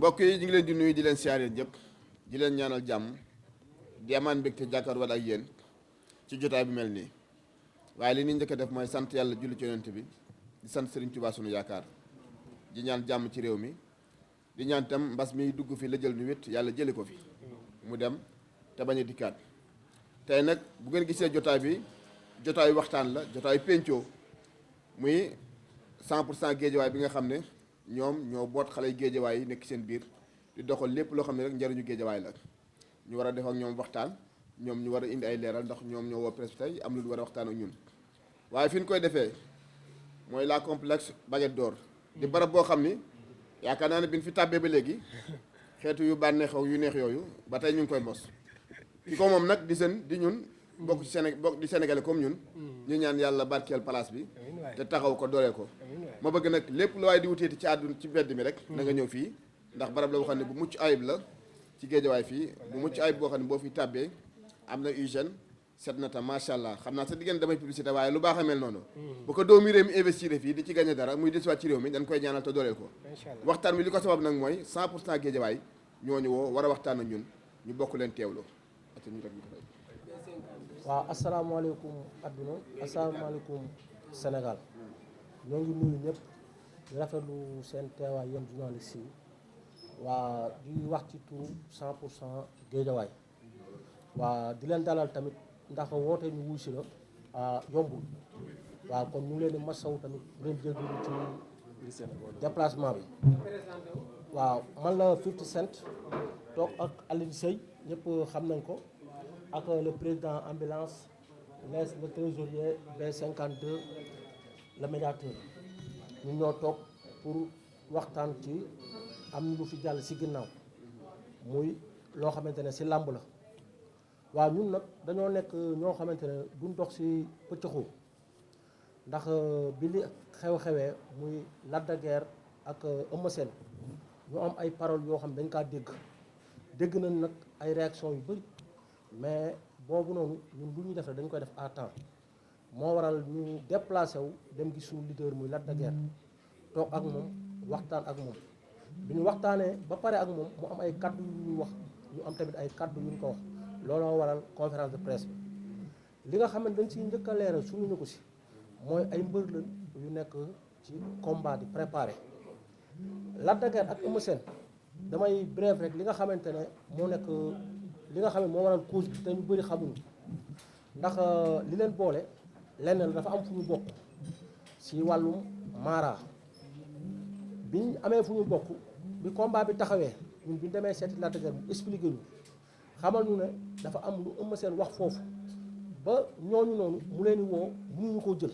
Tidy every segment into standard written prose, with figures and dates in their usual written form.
mbokk yi ñu ngi leen di nuyu di leen siyaare ñëpp di leen ñaanal jàmm di amaan mbégte jàkkaarloo ak yéen ci jotaay bi mel nii waaye li ñu njëkk a def mooy sant yàlla julli ci yonent bi di sant Serigne Touba sunu yaakaar di ñaan jàmm ci réew mi di ñaan tam mbas mi dugg fi la jël nu wét yàlla jëli ko fi mu dem te bañ a dikkaat tey nag bu ngeen gisee jotaay bi jotaayu waxtaan la jotaayu pencoo muy 100% géejawaay bi nga xam ne ñoom ñoo boot xale yu géejawaay yi nekk seen biir di doxal lépp loo xam ne rek njariñu géejawaay la ñu war a def ak ñoom waxtaan ñoom ñu war a indi ay leeral ndax ñoom ñoo woo presse tey am lu war a waxtaan ak ñun waaye fi ñu koy defee mooy la complexe Baguette d'Or di barab boo xam ni yaakaar naa ne bi ñu fi tàbbee ba léegi xeetu yu bànneexaw yu neex yooyu ba tey ñu ngi koy mos ki ko moom nag di seen di ñun bokk ci bokk di sénégalais comme ñun ñu ñaan yàlla barkeel place bi te taxaw ko dooleel ko ma bëgg nag lépp lu waaye di wuteeti ci àdduna ci mbedd mi rek na nga ñëw fii ndax barab la boo xam ne bu mucc ayib la ci géejawaay fii bu mucc ayib boo xam ne boo fi tàbbee am na hygiène set na tam macha allah xam naa sa diggante damay publicité waaye lu baax a mel noonu bu ko doomi réew mi investir fii di ci gagné dara muy desiwaat ci réew mi dañ koy ñaanal te dooleel ko waxtaan bi li ko sabab nag mooy 100% géejawaay ñooñu woo war a waxtaan ak ñun ñu bokk leen teewlu waaw asalaamaaleykum adduna asalaamaaleykum Sénégal ñoo ngi nuyu ñëpp di rafetlu seen teewaay yéen journaliste yi waa di wax ci turu 100% géejawaay waa di leen dalal tamit ndax woote ñu wuy si la yombul waaw kon ñu ngi leen di masaw tamit leen jégalu ci déplacement bi waaw man la 50 Cent toog ak Alioune Seye ñëpp xam nañ ko ak le président ambulance le trésorier B52 le médiateur ñu ñoo toog pour waxtaan ci am lu fi jàll si ginnaaw muy loo xamante ne si làmb la waaw ñun nag dañoo nekk ñoo xamante ne duñ dox si pëccëxoo ndax bi li xew-xewee muy Lac de Guiers ak Eumeu Sene ñu am ay paroles yoo xam dañ kaa dégg nañ nag ay réaction yu bëri mais boobu noonu ñun lu ñuy def rek dañ koy def à temps moo waral ñu déplacé wu dem gis suñu leader muy Lac de Guiers toog ak moom waxtaan ak moom bi ñu waxtaanee ba pare ak moom mu am ay kaddu yu ñuy wax ñu am tamit ay kaddu yu ñu ko wax looloo waral conférence de presse bi li nga xam ne dañ siy njëkk a leeral suñu ñu ko si mooy ay mbër lañ yu nekk ci combat di préparé Lac de Guiers ak Eumeu Sene damay bref rek li nga xamante ne moo nekk li nga xam ne moo waral cause bi te ñu bëri xamuñu ndax li leen boole lenn la dafa am fu ñu bokk si wàllum maara biñ amee fu ñu bokk bi combat bi taxawee ñun bi ñu demee seeti Lac de Guiers mu expliqué ñu xamal ñu ne dafa am lu Eumeu Sene wax foofu ba ñooñu noonu mu leen di woo mënuñu koo jël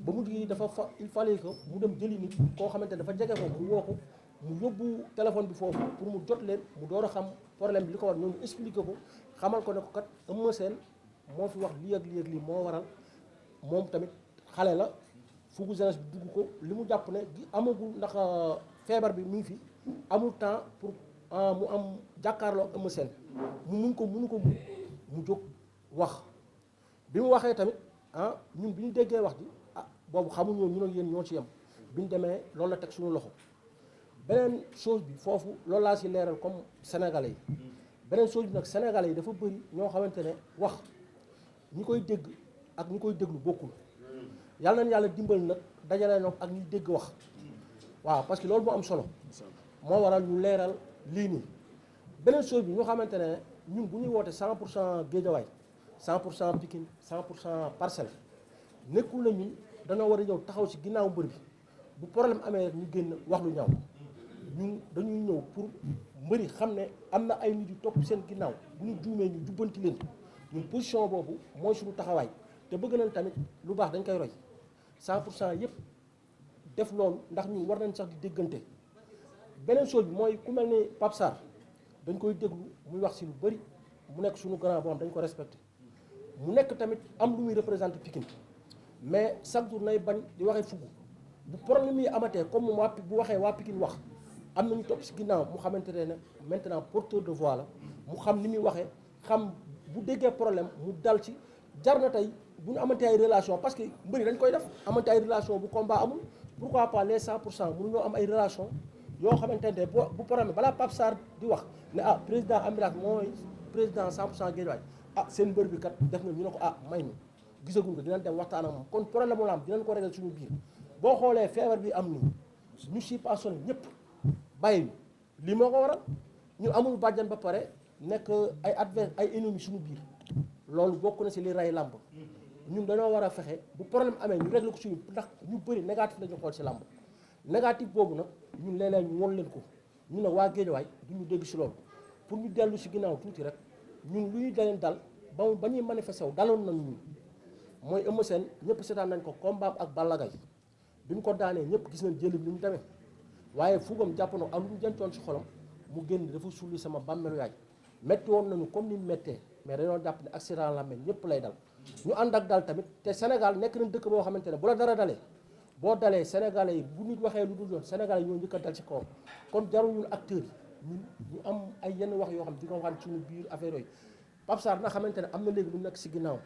ba mujj gi dafa il fallait que mu dem jëli nit koo xamante ne dafa jege foofu mu woo ko mu yóbbu téléphone bi foofu pour mu jot leen mu door a xam problème bi li ko war ñooñu expliqué ko xamal ko ne ko kat Eumeu Sene moo fi wax lii ak lii moo waral moom tamit xale la fugu jeunesse bi dugg ko li mu jàpp ne gi amagul ndax feebar bi mu ngi fi amul temps pour mu am jàkkaarloo Eumeu Sene mu mënu ko mu jóg wax bi mu waxee tamit ñun bi ñu déggee wax ji boobu xamuñu ñun ak yéen ñoo ci yem bi ñu demee loolu la teg suñu loxo beneen chose bi foofu loolu laa si leeral comme sénégalais yi beneen chose bi nag sénégalais yi dafa bëri ñoo xamante ne wax ñi koy dégg ak ñi koy déglu bokkul yàlla nañ yàlla dimbali nag dajale nag ak ñi dégg wax waaw parce que loolu moo am solo moo waral ñu leeral lii nii beneen chose bi ñoo xamante ne ñun bu ñuy woote 100% Guédiawaye 100% Pikine 100% Parcelles nekkul na ñun dañoo war a ñëw taxaw ci ginnaaw mbër bi bu problème amee ñu génn wax lu ñaaw ñun dañuy ñëw pour mbëri xam ne am na ay nit yu topp seen ginnaaw bu ñu juumee ñu jubbanti leen ñun position boobu mooy suñu taxawaay te bëgg nañ tamit lu baax dañ koy roy 100% yëpp def loolu ndax ñun war nañ sax di déggante beneen chose bi mooy ku mel ni Pape Sarr dañ koy déglu muy wax ci lu bëri mu nekk suñu grand boo xam dañ ko respecté mu nekk tamit am lu muy représenté Pikine mais chaque jour nay bañ di waxee fugg bu problème yi amatee comme moom bu waxee waa Pikine wax am nañu topp si ginnaaw mu xamante ne maintenant porteur de voix la mu xam ni muy waxee xam bu déggee problème mu dal ci jar na tey bu ñu amante ay relation parce que mbëri dañ koy def amante ay relation bu combat amul pourquoi pas les 100% mënuñoo am ay relation yoo xamante ne bu problème balaa Pape Sarr di wax ne président Amirak mooy président 100% Guédiawaye seen mbër bi kat def na ñu ne ko may ñu gisaguñ ko dinañ dem waxtaan ak moom kon problème mu la am dinañ ko réglé suñu biir boo xoolee feebar bi am nii ñu si passionné ñëpp bàyyi lii moo ko waral ñu amul bàjjan ba pare nekk ay adversaire ay ennemis suñu biir loolu bokk na si li rey làmb ñun dañoo war a fexe bu problème amee ñu réglé ko suñu ndax ñu bëri négatif la ñu xool si làmb négatif boobu nag ñun léeg-léeg ñu won leen ko ñu ne waa Guédiawaye du ñu dégg si loolu pour ñu dellu si ginnaaw tuuti rek ñun lu ñu daleen dal ba ñuy manifesté wu daloon nañ ñun mooy Eumeu Sene ñëpp seetaan nañ ko combat ak Balla Gaye bi ñu ko daanee ñëpp gis nañ jëli bi ni mu demee waaye fugam jàpp na am lu mu jëntoon si xolam mu génn dafa sulli sama bàmmeelu yaay métti woon nañu comme ni mu méttee mais dañoo jàpp ne accident la mel ñëpp lay dal ñu ànd ak dal tamit te Sénégal nekk nañ dëkk boo xamante ne bu la dara dalee boo dalee Sénégalais yi bu nit waxee lu dul yoon Sénégalais yi ñoo njëkk a dal ci kawam kon jarul ñun acteurs yi ñu am ay yenn wax yoo xam di ko waxaan suñu biir affaire yooyu Pape Sarr nga xamante ne am na léegi lu nekk si ginnaaw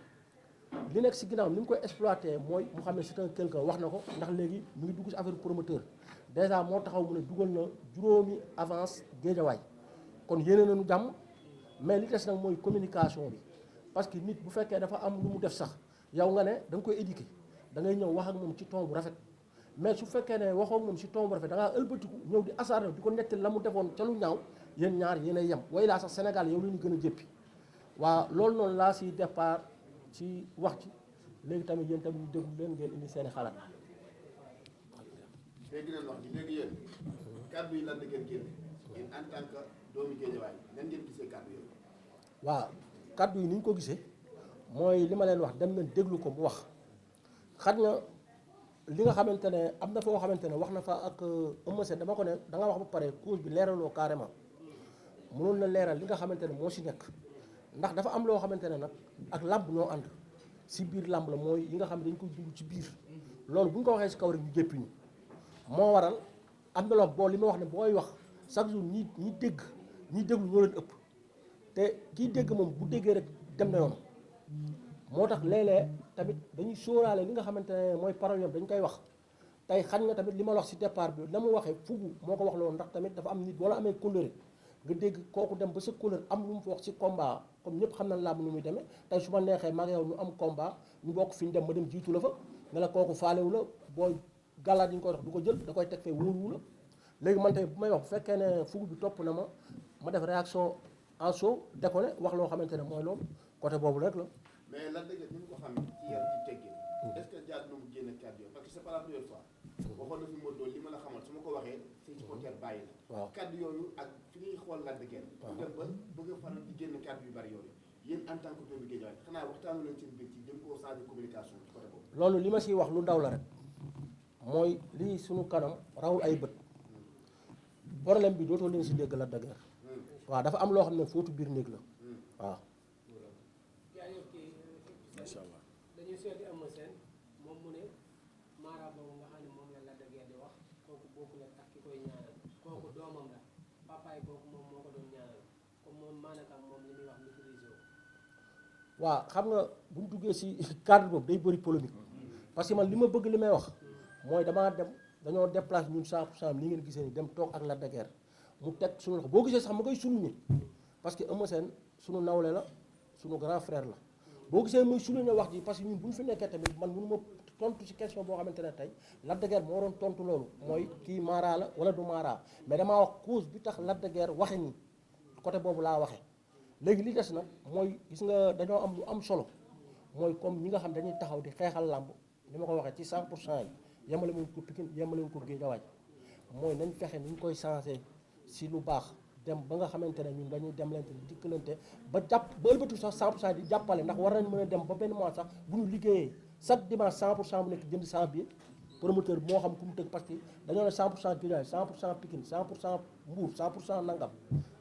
li nekk si ginnaaw ni mu koy exploité mooy mu xam ne c'est un quelqu'un wax na ko ndax léegi mu ngi dugg si affaire promoteur déjà moo taxaw mu ne dugal na juróomi avance Guédiawaye kon yéene nañu jàmm mais li des nag mooy communication bi parce que nit bu fekkee dafa am lu mu def sax yow nga ne da nga koy éduquer da ngay ñëw wax ak moom ci ton bu rafet mais su fekkee ne waxoo ak moom ci ton bu rafet da ngaa ëlbatiku ñëw di asaar di ko nettali la mu defoon ca lu ñaaw yéen ñaar yéenay yem way laa sax Sénégal yow la ñu gën a jéppi waaw loolu noonu laa si départ ci wax ci léegi tamit yéen tamit ñu déglu leen ngeen indi seeni xalaat. léegi leen wax ji léegi yéen kàddu yi lan la ngeen génne yéen en tant que doomu Guédiawaye nan ngeen gisee kàddu yooyu. waaw kàddu yi ni ñu ko gisee mooy li ma leen wax dem leen déglu ko mu wax xaj na li nga xamante ne am na foo xamante ne wax na fa ak Eumeu Sene dama ko ne da nga wax ba pare cause bi leeraloo carrément mënoon na leeral li nga xamante ne moo si nekk ndax dafa am loo xamante ne nag ak làmb ñoo ànd si biir làmb la mooy yi nga xam ne dañ koy dund ci biir loolu bu ñu ko waxee si kaw rek ñu jéppi ñu moo waral am na loo boo li ma wax ne booy wax chaque jour ñi dégg ñi déglu ñoo leen ëpp te kii dégg moom bu déggee rek dem na yoon moo tax léeg-léeg tamit dañuy sóoraale li nga xamante ne mooy parole dañ koy wax tey xañ na tamit li ma wax si départ bi la mu waxee fugu moo ko wax loolu ndax tamit dafa am nit wala amee kóllëre nga dégg kooku dem ba sa kóllëre am lu mu fa wax si combat comme ñëpp xam nañ làmb nu muy demee tey su ma neexee mag yow ñu am combat ñu bokk fi ñu dem ma dem jiitu la fa ne la kooku faalewu la booy gàllaat yi ñu koy wax du ko jël da koy teg fee wóoruwu la léegi man tey bu may wax bu fekkee ne fugu bi topp na ma def réaction en chaud déconné wax loo xamante ne mooy loolu côté boobu rek la. mais lan dëgg ñu ko xam ci yar ci teggin est-ce que jaar na mu génn kàddu yooyu parce que c'est pas la première fois waxoon na fi Modou Lo li ma la xamal su ma ko waxee say supporter bàyyi la waaw kàddu yooyu ak fi ñuy xool Lac de Guiers dem ba bëgg a faral di génn kàddu yu bari yooyu yéen en tant que doomu Guédiawaye xanaa waxtaanu leen seen biir ci jëm koo changer communication ci côté boobu. loolu li ma siy wax lu ndaw la rek mooy lii suñu kanam rawul ay bët problème bi dootoo leen si dégg Lac de Guiers waaw dafa am loo xam ne fóotu biir néeg la waaw. macha allah dañuy seeti Eumeu Sene moom mu ne maara boobu nga xam ne moom la Lac de Guiers di wax kooku bokkul ak ki koy ñaanal kooku doomam la papaay kooku moom moo ko doon ñaanal comme moom maanaam moom li muy wax maîtrisé wu. waaw xam nga bu ñu duggee si cadre boobu day bëri polémique parce que man li ma bëgg li may wax mooy dañoo déplacé ñun 100% li ngeen gisee ni dem toog ak Lac de Guiers mu teg suñu loxo boo gisee sax ma koy souligner parce que Eumeu Sene suñu nawle la suñu grand frère la boo gisee muy souligner wax ji parce que ñun bu ñu fi nekkee tamit man mënu ma tontu ci question boo xamante ne tey Lac de Guiers moo doon tontu loolu mooy kii Mara la wala du Mara mais damaa wax cause bi tax Lac de Guiers waxe nii côté boobu laa waxee léegi li des nag mooy gis nga dañoo am lu am solo mooy comme ñi nga xam dañuy taxaw di xeexal làmb ni ma ko waxee ci 100% yi yemale wuñ ko Pikine yemale wuñ ko Guédiawaye mooy nañ fexe ni ñu koy changé si lu baax dem ba nga xamante ne ñun dañuy dem lente dikkalante ba jàpp ba ëlbatu sax 100% di jàppale ndax war nañ mën a dem ba benn mois sax bu ñu liggéeyee chaque dimanche 100% bu nekk jënd 100 billets promoteur moo xam ku mu tëgg parce que dañoo ne 100% Guédiawaye 100% Pikine 100% Mbour 100% Nangam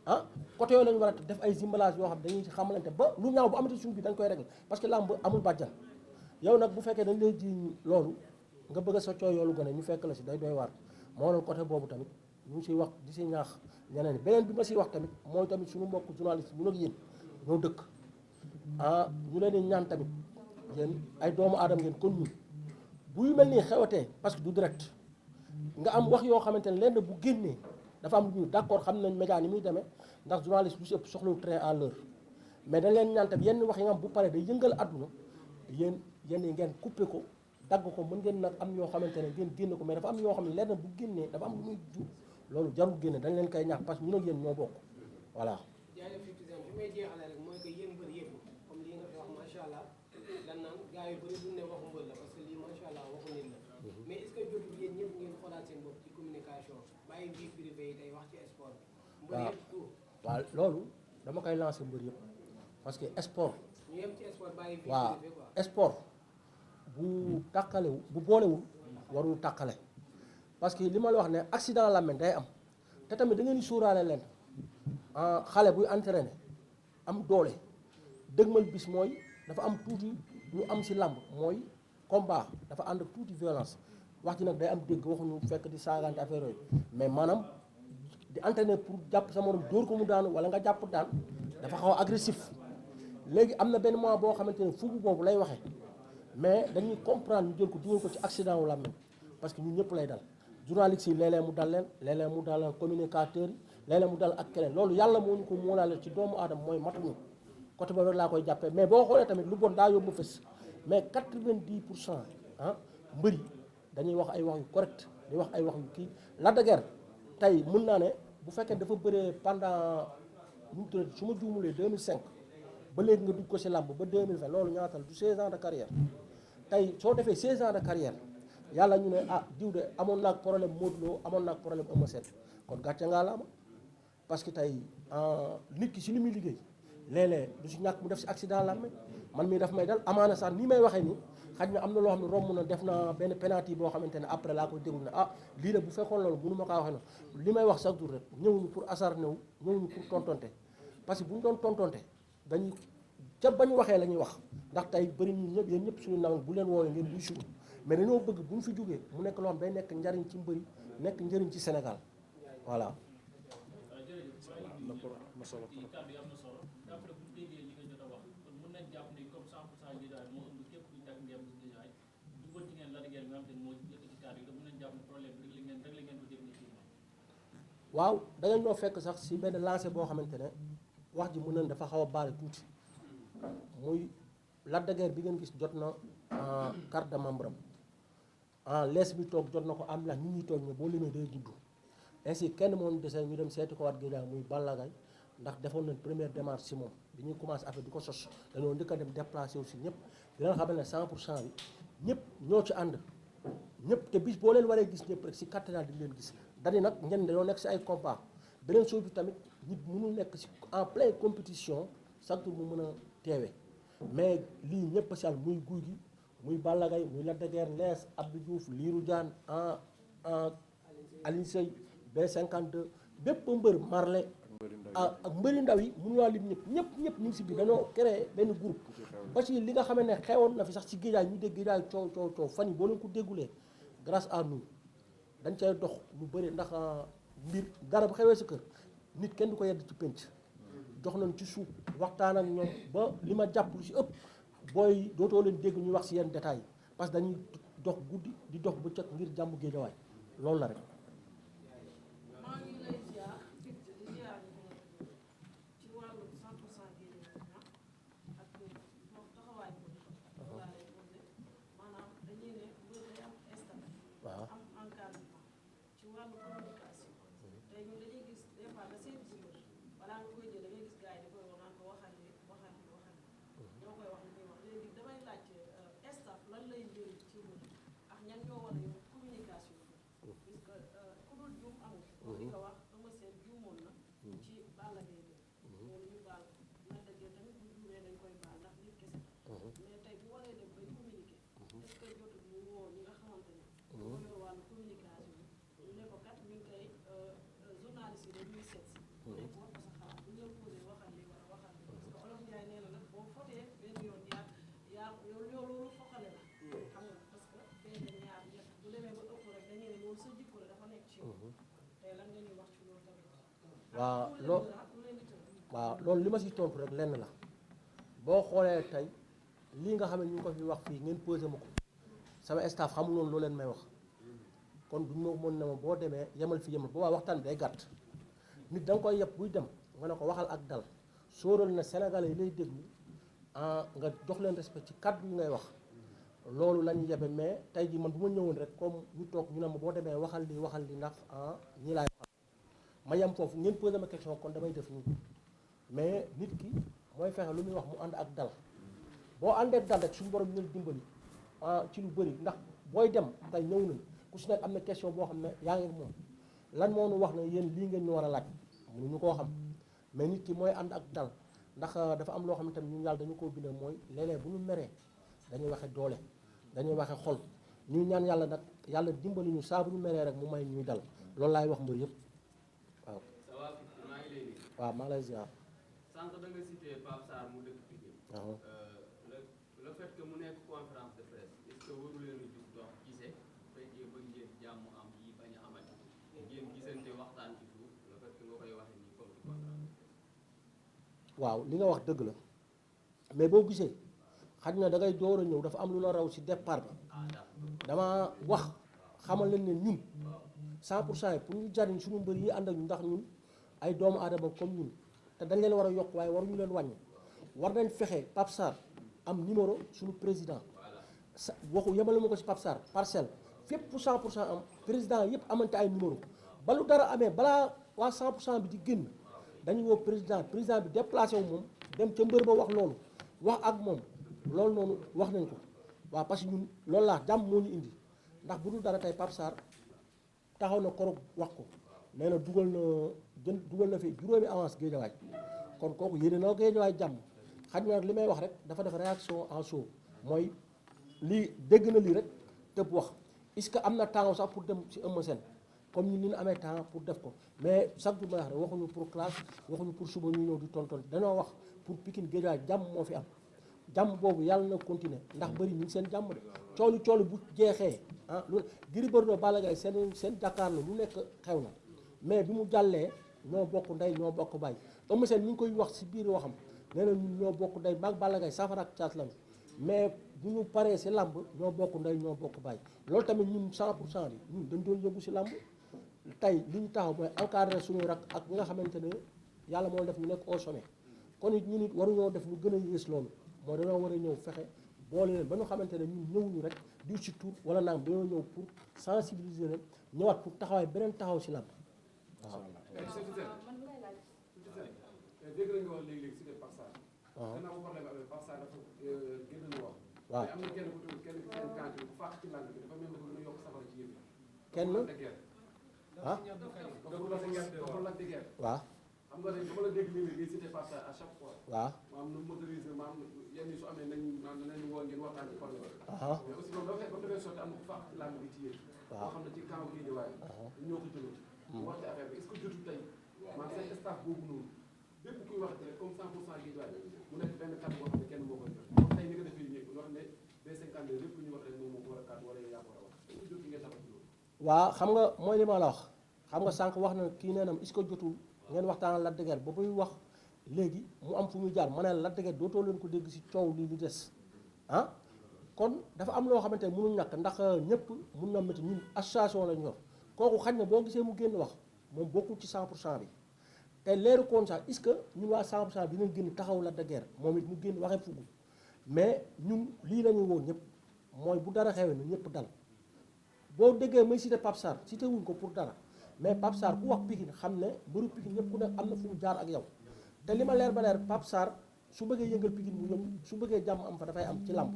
ah côté yooyu lañu war a def ay zimbalage yoo xam dañuy xamalante ba lu ñaaw bu amati suuf bi dañ koy régler parce que làmb amul bàjjan yow nag bu fekkee dañ lay jiiñ loolu nga bëgg a sa cooy yoolu gone ñu fekk la si day doy waar moo doon côté boobu tamit ñu ngi siy wax di si ñaax ñeneen beneen bi ma siy wax tamit mooy tamit suñu mbokk journaliste ñu nag yéen ñoo dëkk ah ñu leen di ñaan tamit yéen ay doomu aadama ngeen kon ñun bu yu mel nii xewatee parce que du direct nga am wax yoo xamante ne lenn bu génnee dafa am lu ñu d'accord xam nañ média ni muy demee ndax journaliste lu si ëpp soxlawu train à l'heure mais dañ leen ñaan tam yenn wax yi nga xam bu paree day yëngal àdduna yéen yenn yi ngeen coupé ko dagg ko mën ngeen nag am yoo xamante ne ngeen génne ko mais dafa am yoo xam ne leer na bu génnee dafa am lu muy jur loolu jarul génne dañ leen koy ñaax parce que ñun ak yéen ñoo bokk voilà. jaajëf fi may jeexale rek mooy que yéen mbër yëpp comme lii nga fi wax macha allah dan naan gars yu bëri duñ ne waxu mbër la parce que lii macha allah waxu nit la mais est-ce que jotul yéen ñëpp ngeen xoolaat seen bopp ci communication bàyyi vie privée yi tey wax ci sport bi. mbër yëpp tout. waaw loolu dama koy lancer mbër yëpp parce que sport. ñu yem ci sport bàyyi vie waaw privée quoi. sport bu tàqalewu bu boolewul warul tàqale parce que li ma la wax ne accident la day am te tamit da ngeen di suuraale leen xale buy entraîné am doole dëgmal bis mooy dafa am tuuti lu am si làmb mooy combat dafa ànd ak tuuti violence wax ji nag day am dégg waxuñu fekk di saagante affaire yooyu mais maanaam di entraîné pour jàpp sa morom dóor ko mu daanu wala nga jàpp daan dafa xaw a agressif léegi am na benn moment boo xamante ne fugu boobu lay waxee mais dañuy comprendre ñu jël ko dugal ko ci accident wu làmmiñ parce que ñun ñëpp lay dal journaliste yi léeg-léeg mu dal leen léeg-léeg mu dal communicateurs yi léeg-léeg mu dal ak keneen loolu yàlla moo ñu ko moolaale ci doomu aadama mooy matuñu côté boobu rek laa koy jàppee mais boo xoolee tamit lu bon daa yóbbu fës mais 90% mbër yi dañuy wax ay wax yu correct di wax ay wax yu kii Lac de Guiers tey mun naa ne bu fekkee dafa bëree pendant nu mu tuddati su ma juumulee 2005 ba léegi nga dugg ko si làmb ba 2020 loolu ñaatal du 16 ans de carrière tey soo defee 16 ans de carrière yàlla ñu ne diw de amoon naag problème Modou Lo amoon naag problème Eumeu Sene kon gàcce ngaa la ama parce que tey nit ki si li muy liggéey léeg-léeg du si ñàkk mu def si accident la man mii daf may dal amaana sax nii may waxee nii xaj na am na loo xam ne romb na def na benn penalty boo xamante ne après laa koy déglu ne lii de bu fekkoon loolu mënu ma kaa waxee noonu li may wax chaque jour rek ñëwuñu pour acharné wu ñëwuñu pour tontonte parce que bu ñu doon tontonte dañuy ca ba ñu waxee la ñuy wax ndax tey bëri ñun ñëpp yéen ñëpp suñu naw bu leen woowee ngeen luy suñu mais dañoo bëgg bu ñu fi jógee mu nekk loo xam day nekk njariñ ci mbëri nekk njëriñ ci Sénégal voilà. waaw da ngeen ñoo fekk sax si benn lancé boo xamante ne wax ji mën nañ dafa xaw a baale tuuti muy Lac de Guiers bi ngeen gis jot na carte de membre am lees bi toog jot na ko am la ñi ñuy toog ñi boo limee day gudd ainsi kenn moom dese ñu dem seeti ko waat Guédiawaye muy Balla Gaye ndax defoon nañ première démarche si moom bi ñuy commencé affaire di ko sos dañoo njëkk a dem déplacé aussi ñëpp di leen xamal ne 100% bi ñëpp ñoo ci ànd ñëpp te bis boo leen waree gis ñëpp rek si kattanal di leen gis dani nag ñenn dañoo nekk si ay combat beneen chose bi tamit nit mënul nekk si en pleine compétition chaque jour mu mën a teewee mais lii ñëpp si àll muy guy gi muy Balla Gaye muy Lac de Guiers Lees Abdou Diouf Lirou Diane Alioune Seye B52 bépp mbër Marley ak mbëri ndaw yi mënu waa lim ñëpp ñu ngi si biir dañoo créé benn groupe ba ci li nga xam ne xewoon na fi sax ci Guédiawaye ñu dégg Guédiawaye coow fan yi boo leen ko déggulee grâce à nous dañ cay dox lu bëri ndax mbir dara bu xewee sa kër nit kenn du ko yedd ci pénc dox nañ ci suuf waxtaan ak ñoom ba li ma jàpp lu si ëpp booy dootoo leen dégg ñuy wax si yenn détails parce que dañuy dox guddi di dox bëccëg ngir jàmm Guédiawaye loolu la rek. waaw loolu li ma si tontu rek lenn la boo xoolee tey lii nga xam ne ñu ngi ko fi wax fii ngeen posé ma ko sama staff xamul woon loo leen may wax kon duñ ma mën na ma boo demee yemal fi yemal boobaa waxtaan bi day gàtt nit da nga koy yeb buy dem nga ne ko waxal ak dal sóoral na Sénégalais yi lay déglu nga jox leen respect ci kàddu yi ngay wax loolu la ñu yebe mais tey jii man bu ma ñëwoon rek comme ñu toog ñu ne ma boo demee waxal li ndax ñii laay waxal ma yem foofu ngeen posé ma question kon damay def nii mais nit ki mooy fexe lu muy wax mu ànd ak dal boo àndee dal rek suñu borom ñu leen dimbali ci lu bëri ndax booy dem tey ñëw nañ ku si nekk am na question boo xam ne yaa ngi moom lan moo nu wax ne yéen lii ngeen ñu war a laaj mënuñu koo xam mais nit ki mooy ànd ak dal ndax dafa am loo xam ne tamit ñun yàlla dañu koo bindee mooy léeg-léeg bu ñu meree dañuy waxe doole dañuy waxe xol ñuy ñaan yàlla nag yàlla dimbali ñu saa bu ñu meree rek mu may ñuy dal loolu laay wax mbër yëpp waaw. waaw maa lay ziar. sànq da nga cité Pape Sarr mu dëkk Pikine. le fait que mu nekk conférence de presse est-ce que waru leen a jug dox gisee fekkee ba ngeen jàmm am yi bañ a amati ngeen gisante waxtaan ci suuf le fait que nga koy waxee nii comme ci conférence. waaw li nga wax dëgg la mais boo gisee xaj na da ngay door a ñëw dafa am lu la raw si départ bi dama wax xamal leen ne ñun 100% yi pour ñu jariñ suñu mbër yi ànd ak ñu ndax ñun ay doomu aadama comme ñun te dañ leen war a yokk waaye waruñu leen wàññi war nañ fexe Pape Sarr am numéro suñu président sa waxu yemale ma ko si Pape Sarr parcelle fépp pour 100% am président yëpp amante ay numéro ba lu dara amee balaa waa 100% bi di génn dañu woo président bi déplacé wu moom dem ca mbër ba wax loolu wax ak moom loolu noonu wax nañ ko waaw parce que ñun loolu laa jàmm moo ñu indi ndax bu dul dara tey Pape Sarr taxaw na korog wax ko nee na dugal na fi juróomi avance Guédiawaye kon kooku yéene na Guédiawaye jàmm xaj na li may wax rek dafa def réaction en chaud mooy lii dégg na lii rek tëb wax est-ce que am na temps sax pour dem ci Eumeu Sene comme ñun ni ñu amee temps pour def ko mais chaque jour may wax rek waxuñu pour classe waxuñu pour suba ñu ñëw di tonton dañoo wax pour Pikine Guédiawaye jàmm moo fi am jàmm boobu yàlla na continuer ndax bëri ñu ngi seen jàmm de coolu bu jeexee lu Gris Bordeaux Balla Gaye seen jàkkaarloo lu nekk xew na mais bi mu jàllee ñoo bokk ndey ñoo bokk baay Eumeu Sene ñu ngi koy wax si biir waxam nee na ñun ñoo bokk ndey maag Balla Gaye safara ak caas lañu mais bu ñu paree si làmb ñoo bokk ndey ñoo bokk baay loolu tamit ñun 100% bi ñun dañ doon yëngu si làmb tey li ñu taxaw mooy encadré suñuy rak ak ñi nga xamante ne yàlla moo def ñu nekk au sommet kon it ñu nit waruñoo def lu gën a yées loolu moo dañoo war a ñëw fexe boole leen ba ñu xamante ne ñun ñëwuñu rek diw si tur wala naam dañoo ñëw pour sensibiliser leen ñëwaat pour taxawaay beneen taxaw si làmb waaw. dégg nañu wax léegi-léegi si Pape Sarr. gannaaw bu problème amee Pape Sarr dafa génn na wax. waaw mais am na kenn ku tudd kenn candidat bu faax ci làng bi dafa mel ni dafa gën a yokk safara ci yëf yi. kenn Lac de Guiers. ah dafa Lac de Guiers. waaw xam nga dama la dégg léegi ngay cité Pape Sarr à chaque fois. waaw maam nu motoriser maam yenn yi su amee nañu woo ngeen waxtaan ci problème bi. ah mais aussi loolu dafa defee sotti am na ku faax ci làng bi ci yéen. waaw boo xam ne ci camp Guédiawaye ñoo ko jëloon. mu wax ci affaire bi est-ce que jotul tey maam seen staff boobu noonu bépp kuy wax rek comme 100% Guédiawaye mu nekk benn kàddu boo xam ne kenn moo koy jox comme tey ni nga defee nii wax ne B52 lépp lu ñu wax rek moom moo ko war a kàddu wala yaa ko war a wax est-ce que jotul ngeen taxaw ci loolu. waaw xam nga mooy li ma la wax xam nga sànq wax na kii nee na est-ce que jotul ngeen waxtaan Lac de Guiers ba muy wax léegi mu am fu muy jaar ma ne Lac de Guiers dootoo leen ko dégg si coow lii li des ah kon dafa am loo xamante ne mënul ñàkk ndax ñëpp mun na métti ñun association lañ yor kooku xañ na boo gisee mu génn wax moom bokkul ci 100% bi te leeru koon sax est-ce que ñun waa 100% bi dinañ génn taxaw Lac de Guiers moom it mu génn waxee fugg mais ñun lii la ñuy woo ñëpp mooy bu dara xewee na ñëpp dal boo déggee may cité Pape Sarr cité wuñ ko pour dara mais Pape Sarr ku wax Pikine xam ne mbëru Pikine ñëpp ku ne am na fu mu jaar ak yow te li ma leer ba leer Pape Sarr su bëggee yëngal Pikine mu yëngu su bëggee jàmm am fa dafay am ci làmb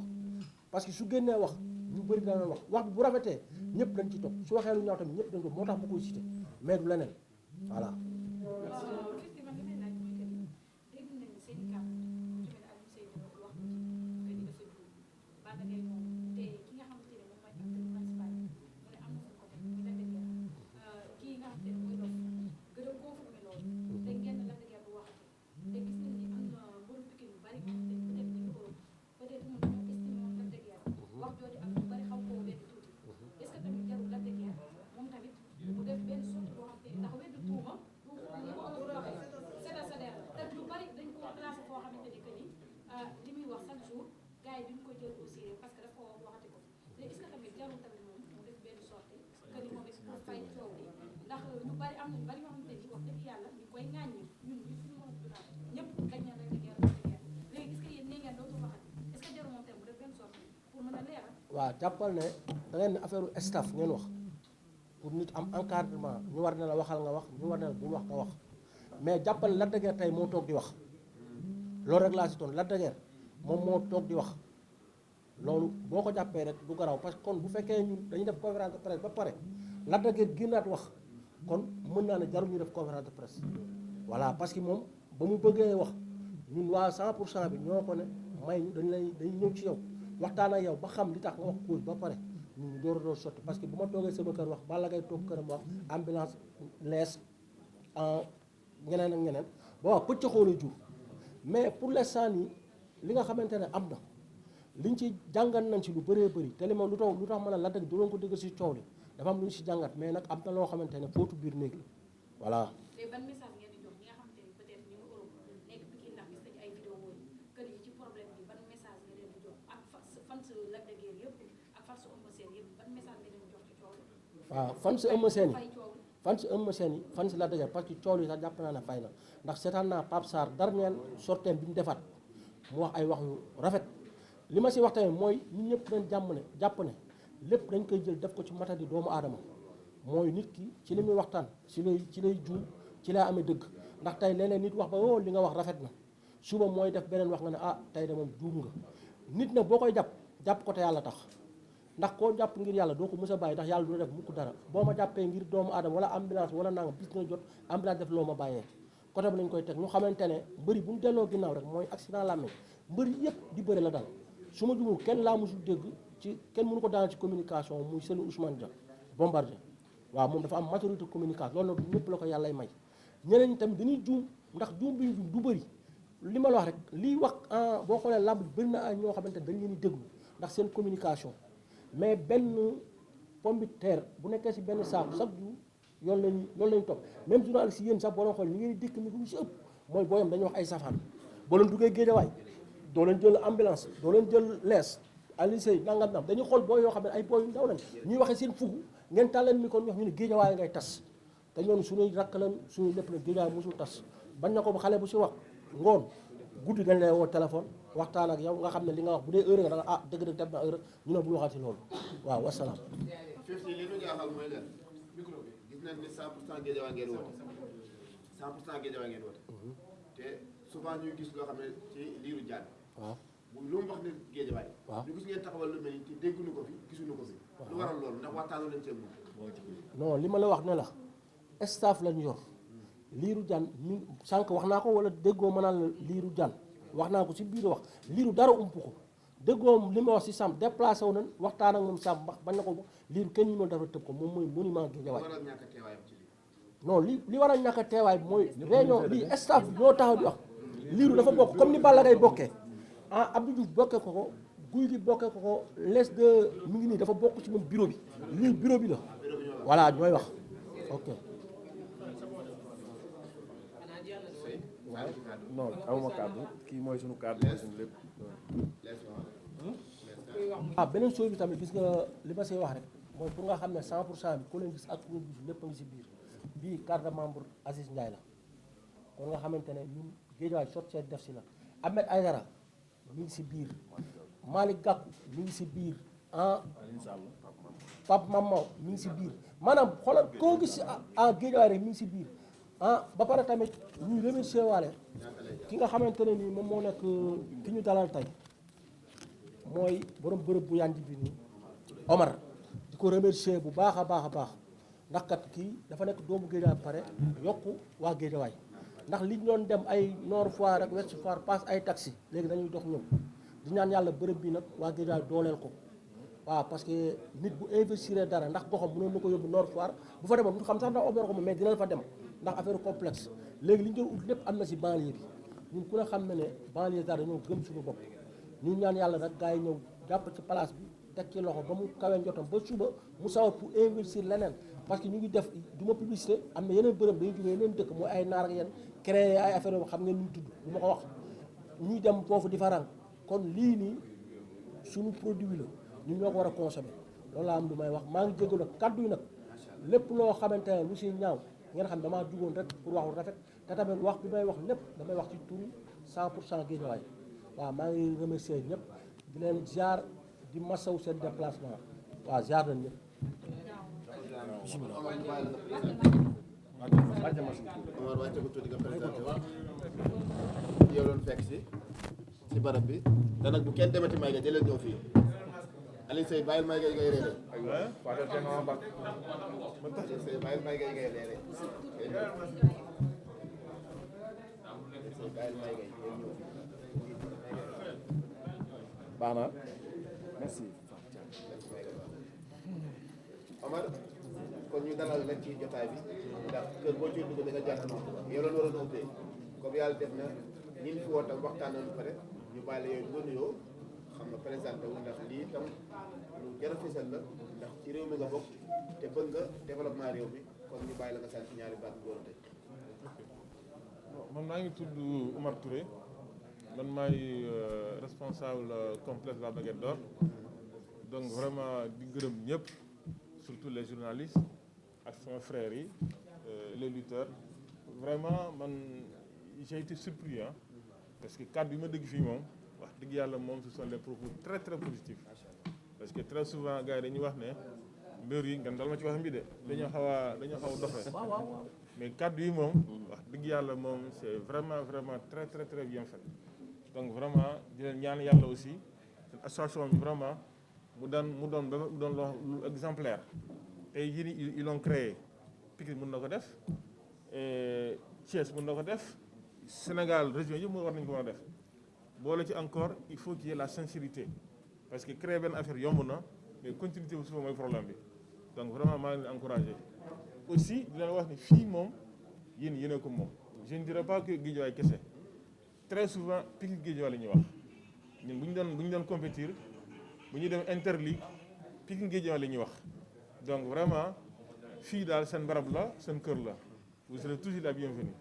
parce que su génnee wax ñu bëri dana wax bi bu rafetee ñëpp dañ ci topp su waxee lu ñaaw tamit ñëpp dañ ko moo tax mu koy cité mais du leneen voilà. bari am nañu bari yoo xamante ni wax dëgg yàlla ñu koy ŋàññi ñun ñu suñu moom ñëpp dañ na rek léegi est-ce que yéen nee ngeen dootul waxati est-ce que jarul moom tamit mu def benn sorte pour mën a leeral. waaw jàppal ne da ngeen ne affaire staff ngeen wax pour nit am encadrement ñu war ne la waxal nga wax ñu war ne la bu wax nga wax mais jàppal Lac de Guiers tey moo toog di wax loolu rek laa si toon Lac de Guiers moom moo toog di wax loolu boo ko jàppee rek du garaw parce que kon bu fekkee ñun dañuy def conférence de presse ba pare Lac de Guiers génnaat wax kon mën naa ne jarul ñu def conférence de presse voilà parce que moom ba mu bëggee wax ñun waa 100% bi ñoo ko ne may ñu dañuy ñëw ci yow waxtaan ak yow ba xam li tax nga wax cause ba pare ñu door a door sotti parce que bu ma toogee sama kër wax Balla Gaye toog këram wax ambulance lees ñeneen ak ñeneen ba wax pëcc xoolu jur mais pour l'instant nii li nga xamante ne am na liñ ci jàngat nañ ci lu bëree bëri te li ma lu tax mën a la dëgg doon ko dëgg si coow li dafa am lu ñu si jàngat mais nag am na loo xamante ne fóotu biir néeg la voilà. léegi ban message ngeen di jox ñi nga xamante ni peut-être ñu ngi Europe nekk Pikine ndax gis nañu ay vidéo yi kër yi ci problème bi ban message nga leen di jox ak fan sa Lac de Guiers yëpp ak fan sa Eumeu Sene yëpp ban message nga leen di jox ci coow li. waaw fan sa Eumeu Sene fay coow li. fan si Eumeu Sene yi fan si Lac de Guiers parce que coow yi sax jàpp naa ne fay na ndax seetaan naa Pape Sarr dernier sorteem bi ñu defaat mu wax ay wax yu rafet li ma si wax tamit mooy ñun ñëpp dañ jàpp ne lépp dañ koy jël def ko ci matadi doomu aadama mooy nit ki ci li muy waxtaan ci lay juum ci lay amee dëgg ndax tey léeg-léeg nit wax ba woo li nga wax rafet na suba mooy def beneen wax nga ne ah tey de moom juum nga nit nag boo koy jàpp ko te yàlla tax ndax koo jàpp ngir yàlla doo ko mës a bàyyi ndax yàlla du def mukk dara boo ma jàppee ngir doomu aadama wala ambulance wala nangam bis na jot ambulance def loo ma bàyyee côté bi lañ koy teg ñu xamante ne mbëri bu ñu delloo ginnaaw rek mooy accident làmmiñ mbëri yëpp di bëri la dal su ma jumul kenn laa musul dégg ci kenn mënu ko daan ci communication muy seen Ousmane Dia Bombardier waaw moom dafa am maturité communication loolu nag ñëpp la ko yàllay may ñeneen ñi tamit dañuy juum ndax juum bi ñu juum du bëri li ma la wax rek lii wax boo xoolee làmb bi bëri na ay ñoo xamante ne dañ leen di déglu ndax seen communication mais benn pomme de terre bu nekkee si benn saako chaque jour loolu lañu topp même journaliste yi yéen sax boo doon xool li ngeen di dikk ni lu si ëpp mooy booyam dañuy wax ay safaan boo leen duggee géejawaay doo leen jël ambulance doo leen jël lees alisey nangam dañuy xool booy yoo xam ne ay booy yu ndaw lañ ñuy waxee seen fugu ngeen tàlleen mi kon ñu wax ñu ne géejawaay ngay tas te ñoom suñuy rakk lañ suñuy lépp la géejawaay mosul tas bañ na ko ba xale bu si wax ngoon guddi dañ lay woo téléphone waxtaan ak yow nga xam ne li nga wax bu dee heure nga da nga ah dëgg-dëgg def na heure ñu ne bul waxati loolu waaw wasalaam. fii li ñu jaaxal mooy leen gis nañ ni 100% géejawaay ngeen woote 100% géejawaay ngeen woote te souvent ñuy gis loo xam ne ci liiru jaan waaw lu mu wax ne géejawaay waaw ñu gis ngeen taxawal lu mel ni te dégguñu ko fi gisuñu ko fi lu waral loolu ndax waxtaanu leen ceeb non li ma la wax ne la staff lañu yor liiru jaan mi sànq wax naa ko wala déggoo ma naan la liiru jaan wax naa ko si biir wax liiru dara ump ko déggoo li ma wax si Samb déplacé wu nañ waxtaan ak moom Samb bañ na ko liiru kenn ñu mën dafa tëb ko moom mooy monument Guédiawaye non li war a ñàkk a teewaay bi mooy réunion lii staff bi ñoo taxaw di wax liiru dafa bokk comme ni Balla Gaye bokkee ah Abdou Diouf bokkee ko guy gi bokkee ko les de mi ngi nii dafa bokk ci moom bureau bi lii bureau bi la voilà ñooy wax ok. non amuma kàddu kii mooy suñu kàddu mooy suñu lépp. beneen chose bi tamit gis nga li ma see wax rek mooy pour nga xam ne 100% bi ku leen gis ak ku leen gis lépp a ngi si biir bii carte de membre Aziz Ndiaye la kon nga xamante ne ñun Guédiawaye sot seet def si la Ahmed Aïdara mi ngi si biir Malick Gakou mi ngi si biir Pape Mamaw mi ngi si biir maanaam xoolal koo gis Guédiawaye rek mi ngi si biir ba pare tamit ñuy remercier waale ki nga xamante ne nii moom moo nekk ki ñu dalal tey mooy borom bërëb bu yanj bi nii Omar di ko remercier bu baax a baax a baax ndax kat kii dafa nekk doomu Guédiawaye pare yokku waa Guédiawaye ndax li ñu doon dem ay Nord Foire ak Ouest Foire passe ay taxi léegi dañuy dox ñëw di ñaan yàlla bërëb bi nag waa Guédiawaye dooleel ko waaw parce que nit bu investir dara ndax goxam mënoon na ko yóbbu Nord Foire bu fa demoon du xam sax ndax omer ko mais dinañ fa dem ndax affaire complexe léegi li ñu doon ut lépp am na si banlieue bi ñun ku ne xam na ne banlieue dara dañoo gëm suñu bopp ñu ñaan yàlla nag gars yi ñëw jàpp ci place bi teg ci loxo ba mu kawe njottam ba suba mu sawar pour investir leneen parce que ñu ngi def du ma publicité am na yeneen bërëb dañuy jógee yeneen dëkk mooy ay naar ak yéen créé ay affaire yoo xam ngeen ñu tudd du ma ko wax ñuy dem foofu di farang kon lii nii suñu produit la ñun ñoo ko war a consommer loolu laa am lu may wax maa ngi jégalu nag kaddu yi nag lépp loo xamante ne lu si ñaaw ngeen xam damaa jugoon rek pour wax lu rafet te tamit wax bi may wax lépp damay wax ci turu 100% Guédiawaye waaw maa ngi remercier ñëpp di leen ziar di masaw seen déplacement waaw ziar nañ ñëpp. Omar wàcce ko tuuti nga présenté wax yow doon fekk si barab bi te nag bu kenn demati may ga jëlee ñëw fii Aliou Seye bàyyil may ga ngay réeré Aliou Seye bàyyil may ga ngay réeré bàyyil may ga ngay ñëw baax na merci. Omar kon ñu dalal leen ci jotaay bi ndax kër boo ciy dugg da nga jàpp yow la waroon a ubbee comme yàlla def na ñi fi woo tam waxtaan nañu pare ñu bàyyi la yooyu nga nuyoo xam nga présenté wu ndax lii tam lu jar a fësal la ndax ci réew mi nga bokk te bëgg nga développement réew mi kon ñu bàyyi la nga sant ci ñaari baat góor a tëj. man maa ngi tudd Oumar Touré man maay responsable complexe Lac de Guiers d'Or donc vraiment di gërëm ñëpp surtout les journalistes ak sama frères yi les lutteurs vraiment man j'ai été surpris hein parce que cadre yi ma dégg fii moom wax dëgg yàlla moom ce sont des propos très très positifs parce que très souvent gars yi dañuy wax ne mbir yi ngeen dal ma ci wax mbi de dañoo xaw a doxee mais cadre yi moom wax dëgg yàlla moom c'est vraiment très très très bien fait donc vraiment di leen ñaan yàlla aussi association bi vraiment mu doon lu exemplaire tey jii nii ils l'ont créé Pikine mën na ko def Thiès mën na ko def Sénégal région yëpp war nañu ko mën a def boole ci encore il faut qu'il y ait la sincérité parce que créer benn affaire yomb na mais continuité bu suba mooy problème bi donc vraiment maa ngi leen encouragé aussi di leen wax ni fii moom yéen ko moom je ne dirais pas que Guédiawaye kese très souvent Pikine Guédiawaye la ñuy wax ñun bu ñu doon compétir bu ñu dem interligue Pikine Guédiawaye la ñuy wax donc vraiment fii daal seen barab la seen kër la vous serez toujours la bienvenue.